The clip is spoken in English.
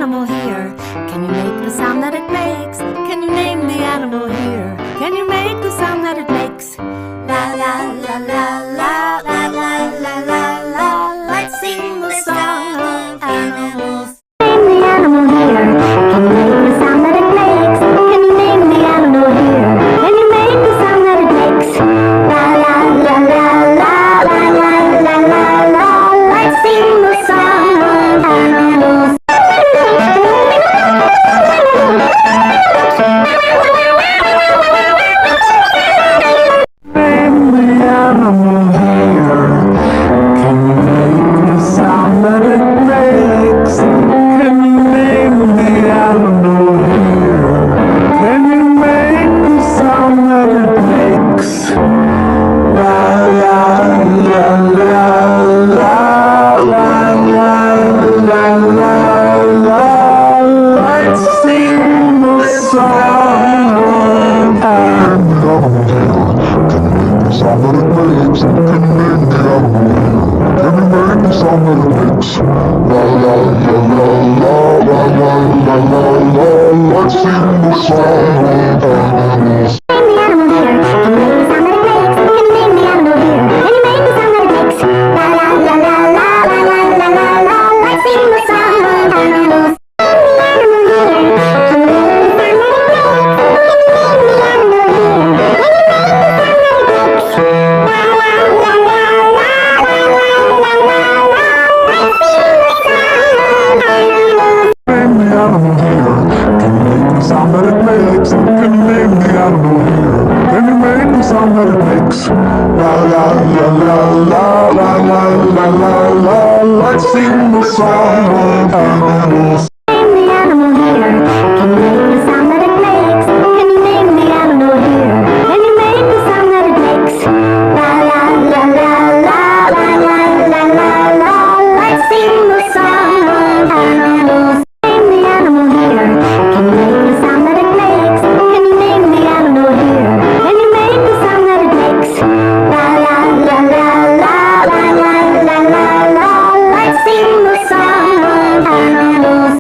animal here? Can you make the sound that it makes? Can you name the animal here? Can you make the sound that it makes? La la la la la la la la la la. Let's sing the song of animals. Name the animal here. Can you make the sound that it makes? Can you name the animal here? Can you make the sound that it makes? La la la la la la la la la la. Let's sing the song of animals. Name the animal here. Can you make the sound that it makes? Can you name the animal here? Can you make the sound that it makes? La la la la la la la la la la. Let's sing the song of animal here. Can you make the sound that it makes? Can you name the animal here? Can you make the sound that it makes? La la la la la la la la la la. Let's sing the song of animals. Name the animal here. Can you make the sound that it makes? Can you name the animal here? Can you make the sound that it makes? La la la la la la la la la la. Let's sing the song of animals. Name the animal here. Can you make the sound that it makes? Can you name the sound that it makes? Can you name the animal here? Can you make the sound that it makes? La la la la la la la la la la. Let's sing the song of animals.